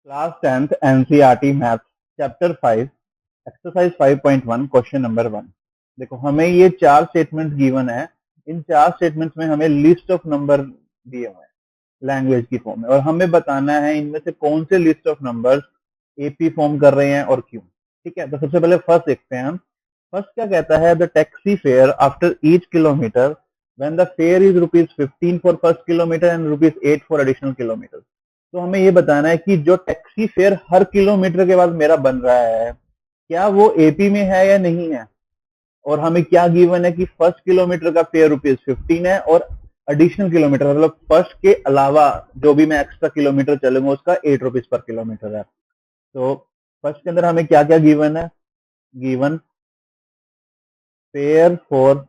Class 10th NCERT maths chapter 5 exercise 5.1 question number 1। देखो हमें ये चार स्टेटमेंट्स गिवन है। इन चार स्टेटमेंट्स में हमें लिस्ट ऑफ नंबर दिए हुए हैं लैंग्वेज की फॉर्म में, और हमें बताना है इनमें से कौन से list of numbers AP form कर रहे हैं और क्यों। ठीक है, तो सबसे पहले फर्स्ट देखते हैं हम। फर्स्ट क्या कहता है, the taxi fare after each kilometre when the fair is ₹15 for first kilometre and ₹8 for additional kilometre. तो हमें ये बताना है कि जो टैक्सी फेयर हर किलोमीटर के बाद मेरा बन रहा है, क्या वो एपी में है या नहीं है। और हमें क्या गिवन है कि फर्स्ट किलोमीटर का फेयर ₹15 है और एडिशनल किलोमीटर मतलब फर्स्ट के अलावा जो भी मैं एक्स्ट्रा किलोमीटर चलूंगा उसका ₹8 पर किलोमीटर है। तो फर्स्ट के अंदर हमें क्या क्या गिवन है, given fare for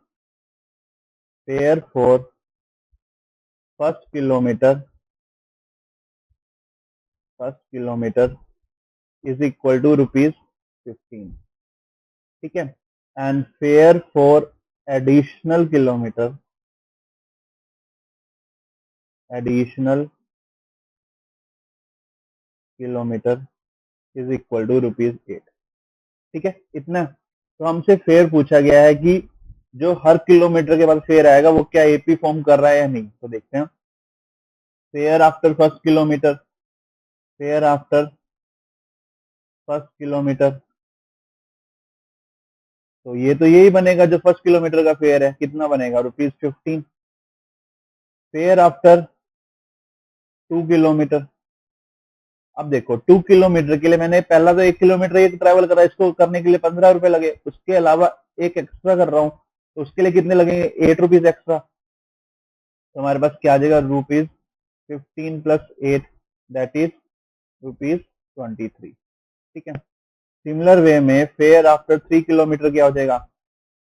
first kilometre is equal to ₹15। ठीक है, and fare for additional kilometre is equal to ₹8। ठीक है, इतना। तो हमसे फेयर पूछा गया है कि जो हर किलोमीटर के बाद फेयर आएगा वो क्या एपी फॉर्म कर रहा है या नहीं। तो देखते हैं, फेयर आफ्टर फर्स्ट किलोमीटर, तो ये तो यही बनेगा जो फर्स्ट किलोमीटर का फेयर है। कितना बनेगा, ₹15। फेयर आफ्टर 2 किलोमीटर, अब देखो 2 किलोमीटर के लिए मैंने पहला तो 1 किलोमीटर एक ट्रैवल करा, इसको करने के लिए ₹15 लगे, उसके अलावा एक एक्स्ट्रा कर रहा हूँ तो उसके लिए कितने लगेंगे, ₹8 एक्स्ट्रा। तो हमारे पास क्या आ जाएगा, ₹15 प्लस 8 दैट इज ₹23। ठीक है, सिमिलर वे में फेयर आफ्टर 3 किलोमीटर क्या हो जाएगा,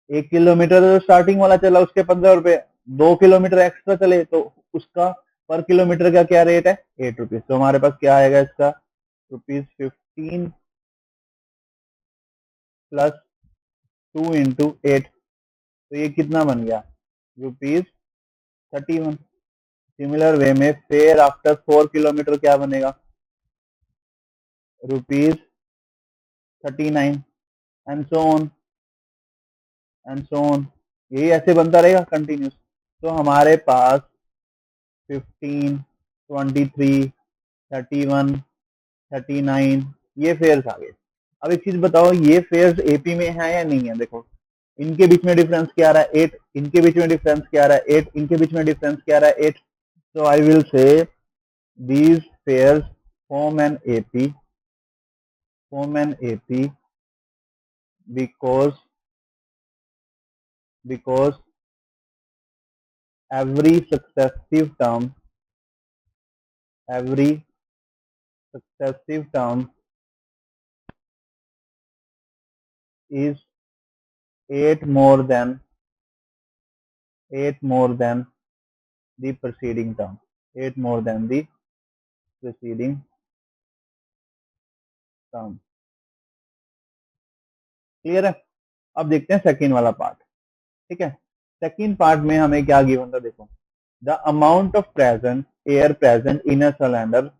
1 किलोमीटर तो स्टार्टिंग वाला चला उसके ₹15, 2 किलोमीटर एक्स्ट्रा चले तो उसका पर किलोमीटर का क्या रेट है, ₹8। तो हमारे पास क्या आएगा इसका, ₹15 प्लस 2 × 8, तो ये कितना बन गया, ₹31। सिमिलर वे में फेयर आफ्टर 4 किलोमीटर क्या बनेगा, ₹39 एंड सो ऑन। यही ऐसे बनता रहेगा कंटिन्यूस। तो हमारे पास 15, 23, 31, 39 ये फेयर्स आ गए। अब एक चीज बताओ, ये फेयर्स एपी में है या नहीं है। देखो इनके बीच में डिफरेंस क्या आ रहा है, 8, इनके बीच में डिफरेंस क्या आ रहा है, 8, इनके बीच में डिफरेंस क्या आ रहा है, 8। So I will say these pairs form an AP because every successive term is 8 more than the preceding term, 8 more than the preceding term। Clear है। अब देखते हैं सेकेंड वाला पार्ट। ठीक है, सेकेंड पार्ट में हमें क्या गिवन था, देखो the amount of present air present in a cylinder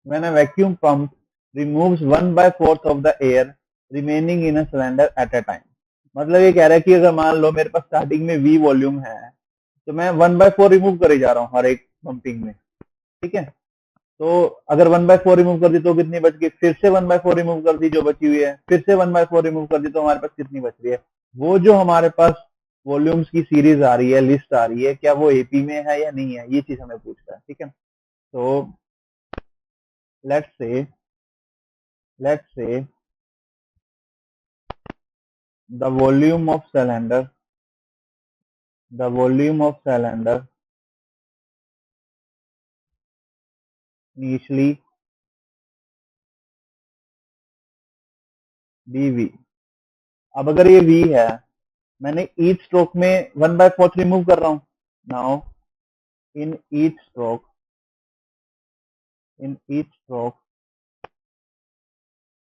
when a vacuum pump removes 1/4 of the air remaining in a cylinder at a time। मतलब ये कह रहा है कि अगर मान लो मेरे पास स्टार्टिंग में V वॉल्यूम है तो मैं 1/4 रिमूव करे जा रहा हूँ हर एक पंपिंग में। ठीक है, तो अगर 1/4 रिमूव कर दी तो कितनी बच गई, फिर से 1/4 रिमूव कर दी जो बची हुई है, फिर से 1/4 रिमूव कर दी तो हमारे पास कितनी बच रही है। वो जो हमारे पास वॉल्यूम्स की सीरीज आ रही है, लिस्ट आ रही है, क्या वो एपी में है या नहीं है, ये चीज हमें पूछता है। ठीक है, तो let's say the volume of cylinder initially dV। अब अगर ये V है, मैंने ईच स्ट्रोक में 1/4 रिमूव कर रहा हूं। Now in each stroke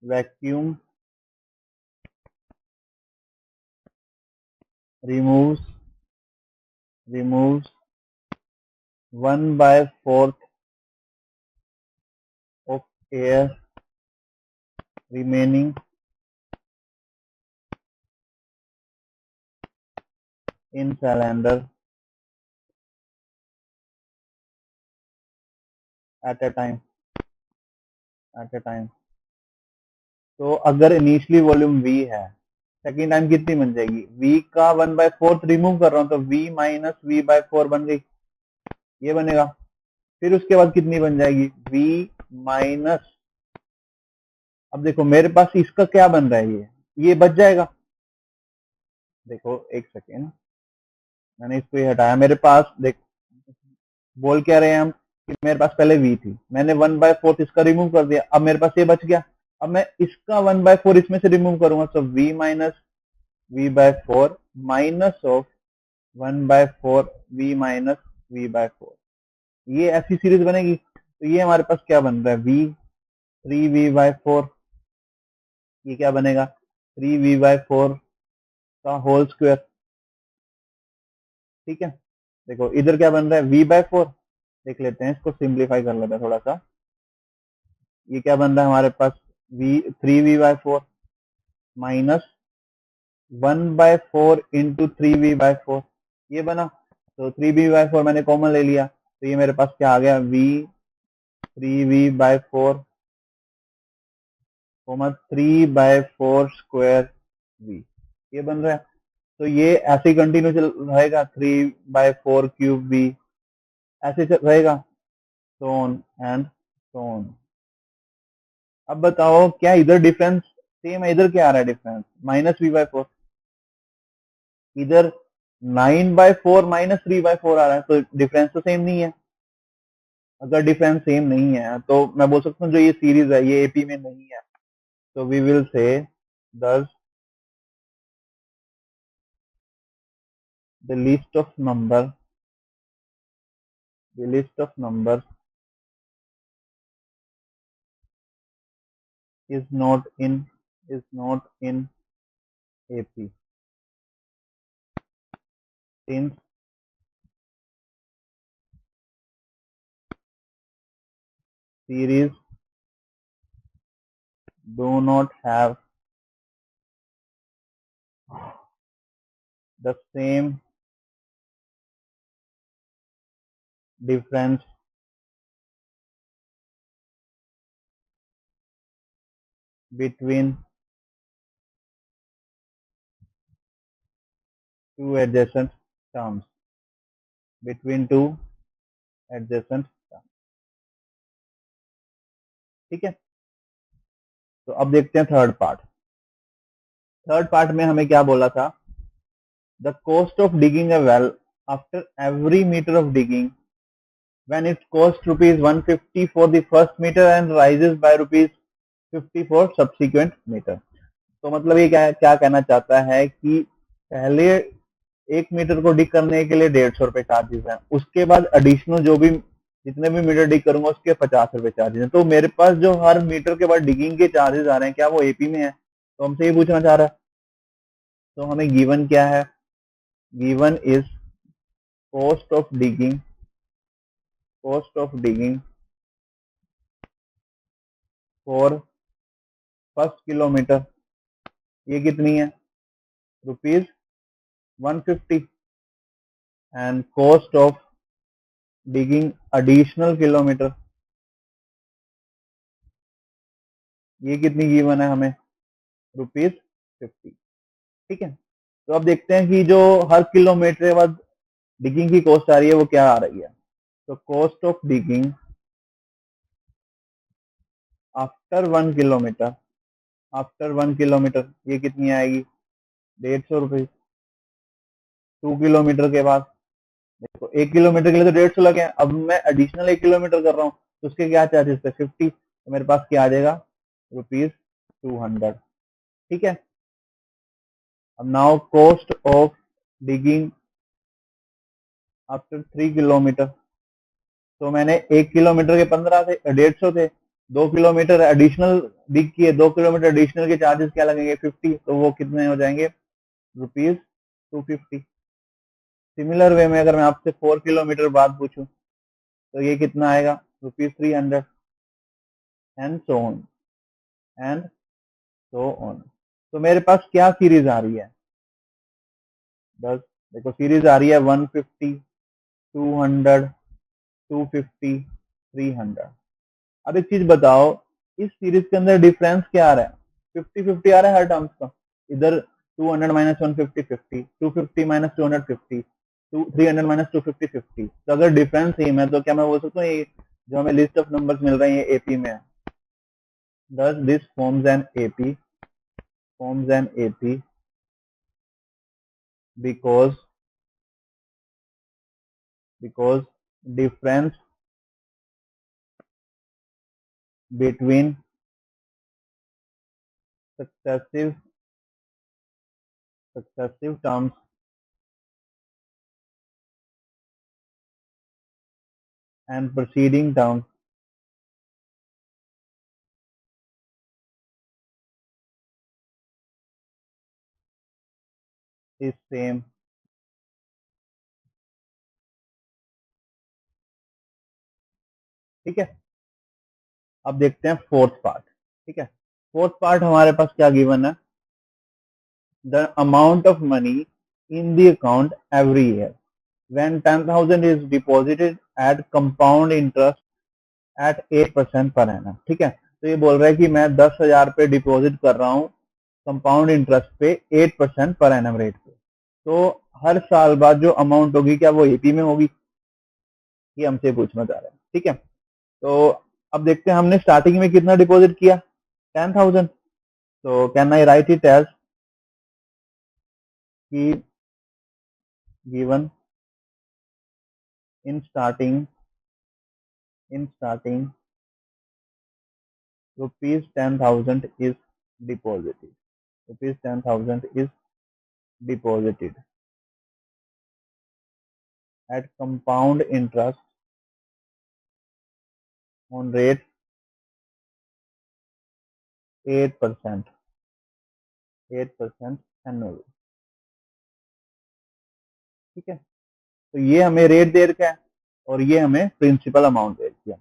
vacuum removes 1/4 of air remaining in cylinder at a time. तो अगर इनिशियली वॉल्यूम V है, सेकेंड टाइम कितनी बन जाएगी? V का 1/4 रिमूव कर रहा हूं तो V माइनस V/4 बन गई, ये बनेगा। फिर उसके बाद कितनी बन जाएगी? V माइनस, अब देखो मेरे पास इसका क्या बन रहा है, ये बच जाएगा। देखो एक सेकेंड, मैंने इसको ये हटाया, मेरे पास देख, बोल क्या रहे हैं हम कि मेरे पास पहले V थी, मैंने 1/4 इसका रिमूव कर दिया, अब मेरे पास ये बच गया। अब मैं इसका 1/4 इसमें से रिमूव करूंगा तो V minus V/4 minus of 1/4 V minus V/4, ये ऐसी सीरीज बनेगी। तो ये हमारे पास क्या बन रहा है? V 3V/4, ये क्या बनेगा? 3V/4 का होल स्क्वायर। ठीक है, देखो इधर क्या बन रहा है? V/4, देख लेते हैं, इसको सिंप्लीफाई कर लेते हैं थोड़ा सा। ये क्या बन रहा है हमारे पास? V 3V/4 minus 1/4 into 3V/4, ये बना। तो 3V/4 मैंने कॉमन ले लिया, तो ये मेरे पास क्या आ गया? V 3V/4 3/4 स्क्वायर V, ये बन रहा है। तो ये ऐसे ही कंटिन्यू चल रहेगा, 3/4 क्यूब V ऐसे रहेगा, so on and so on। अब बताओ क्या इधर डिफरेंस सेम है? इधर क्या आ रहा है डिफरेंस? माइनस V/4, इधर 9/4 माइनस 3/4 आ रहा है, तो डिफरेंस तो सेम नहीं है। अगर डिफरेंस सेम नहीं है तो मैं बोल सकता हूँ जो ये सीरीज है ये एपी में नहीं है। तो we will say thus the list of numbers is not in AP since series do not have the same difference between two adjacent terms, between two adjacent terms। ठीक है, तो अब देखते हैं थर्ड पार्ट। थर्ड पार्ट में हमें क्या बोला था? The cost of digging a well after every metre of digging when it costs rupees 150 for the first meter and rises by rupees 50 for subsequent meter। तो मतलब ये क्या कहना चाहता है कि पहले एक मीटर को डिग करने के लिए 150 रुपए चार्जेस है, उसके बाद एडिशनल जो भी जितने भी मीटर डिग करूंगा उसके 50 रुपए चार्जेस है। तो मेरे पास जो हर मीटर के बाद डिगिंग के चार्जेस आ रहे हैं क्या वो एपी में है? तो हमसे ये पूछना चाह रहा है। तो हमें गिवन क्या है? Given is cost of digging for first kilometre, ये कितनी है? Rupees 150, and cost of digging additional kilometre, ये कितनी गिवन है हमें? रुपीज 50। ठीक है, तो अब देखते हैं कि जो हर किलोमीटर के बाद डिगिंग की कॉस्ट आ रही है वो क्या आ रही है। तो cost of digging after 1 kilometre, ये कितनी आएगी? 150 रुपये। 2 किलोमीटर के बाद, देखो 1 किलोमीटर के लिए तो 150 लगे हैं, अब मैं एडिशनल 1 किलोमीटर कर रहा हूँ तो उसके क्या चार्जेस थे? 50, तो मेरे पास क्या आ जाएगा? रुपीज 200। ठीक है, अब now cost of digging after 3 kilometre, तो मैंने 1 किलोमीटर के 15 थे, 150 थे, 2 किलोमीटर एडिशनल डिग किए, 2 किलोमीटर एडिशनल के चार्जेस क्या लगेंगे? 50, तो वो कितने हो जाएंगे? रुपीज 250। सिमिलर वे में अगर मैं आपसे 4 किलोमीटर बाद पूछूं तो ये कितना आएगा? Rupees 300। And so on and so on. तो मेरे पास क्या सीरीज आ रही है? बस देखो सीरीज आ रही है 150, 200, 250, 300। अब एक चीज बताओ, इस सीरीज के अंदर डिफरेंस क्या आ रहा है? 50-50 आ रहा है हर टर्म्स का। इधर 200 माइनस 150 50, 250 माइनस 200 50, 300 माइनस 250 50। तो अगर डिफरेंस सेम है तो क्या मैं बोल सकता हूँ ये जो हमें लिस्ट ऑफ नंबर्स मिल रहे हैं ये एपी में है? Thus this forms an AP, because difference between successive terms and preceding terms is same। ठीक है, अब देखते हैं फोर्थ पार्ट। ठीक है, फोर्थ पार्ट हमारे पास क्या गिवन है? The amount of money in the account every year when 10,000 is deposited at compound interest at 8% per annum। ठीक है, तो ये बोल रहा है कि मैं 10,000 पे डिपॉजिट कर रहा हूँ कंपाउंड इंटरेस्ट पे 8% पर एनम रेट पे। तो हर साल बाद जो अमाउंट होगी क्या वो एपी में होगी? ये हमसे पूछना चाह रहे हैं। ठीक है, तो अब देखते हैं हमने स्टार्टिंग में कितना डिपॉजिट किया? 10,000। तो can I write it as कि given in starting rupees 10,000 is deposited, rupees 10,000 is deposited at compound interest on rate 8% annually। ठीक है, तो ये हमें रेट दे रखा है और ये हमें प्रिंसिपल अमाउंट दे रखी है।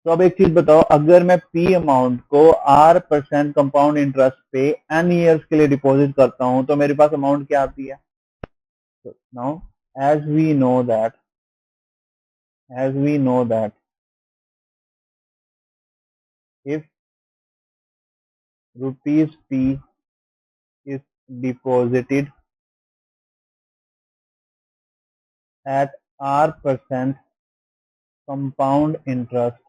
तो अब एक चीज बताओ, अगर मैं पी अमाउंट को R% कंपाउंड इंटरेस्ट पे एन ईयर्स के लिए डिपॉजिट करता हूं तो मेरे पास अमाउंट क्या आती है? Now as we know that if rupees P is deposited at R% compound interest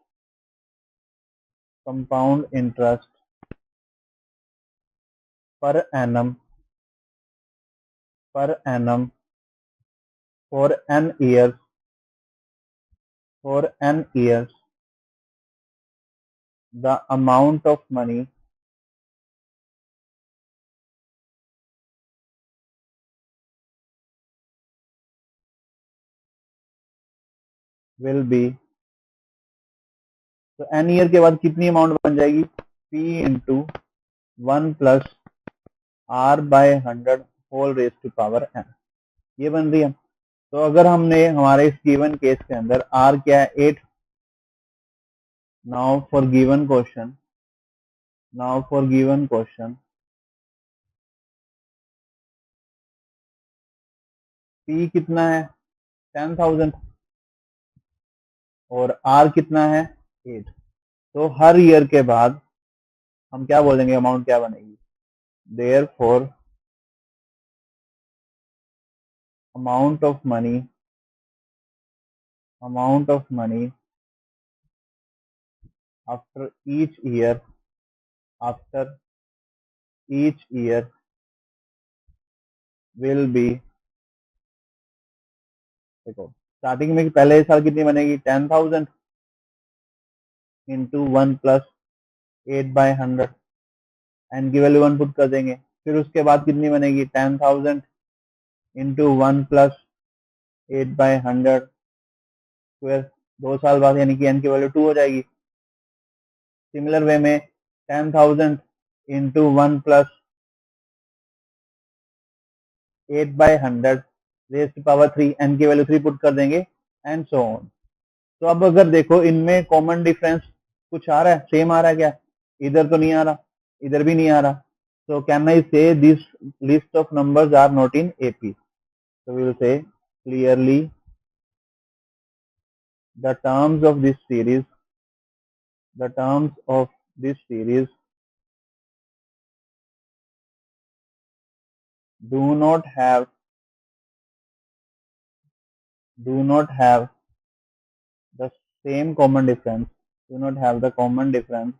per annum for n years, the amount of money will be। तो n ईयर के बाद कितनी अमाउंट बन जाएगी? P into 1 plus R by 100 whole raise to power n, ये बन रही है। तो अगर हमने हमारे इस गिवन केस के अंदर R क्या है? 8। Now for given question P कितना है? 10,000 और R कितना है? 8। तो हर ईयर के बाद हम क्या बोलेंगे, अमाउंट क्या बनेगी? Therefore amount of money after each year will be. देखो स्टार्टिंग में पहले साल कितनी बनेगी? 10,000 इंटू 1 प्लस 8/100, एन की वैल्यू 1 पुट कर देंगे। फिर उसके बाद कितनी बनेगी? 10,000 इंटू 1 प्लस 8/100 स्क्वायर। 2 साल बाद यानी कि एन की वैल्यू 2 हो जाएगी। सिमिलर वे में 10,000 into 1 plus 8/100 raise to power 3, n की वैल्यू 3 पुट कर देंगे एंड सो ऑन। तो अब अगर देखो इनमें कॉमन डिफरेंस कुछ आ रहा है, सेम आ रहा है क्या? इधर तो नहीं आ रहा, इधर भी नहीं आ रहा. So can I say this list of numbers are not in AP? So we will say clearly the terms of this series, the terms of this series do not have the same common difference, do not have the common difference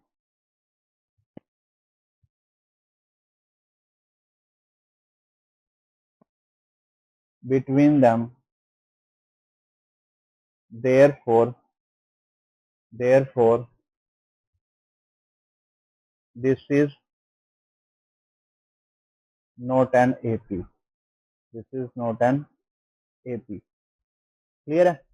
between them. Therefore, this is not an AP. This is not an AP. Clear है?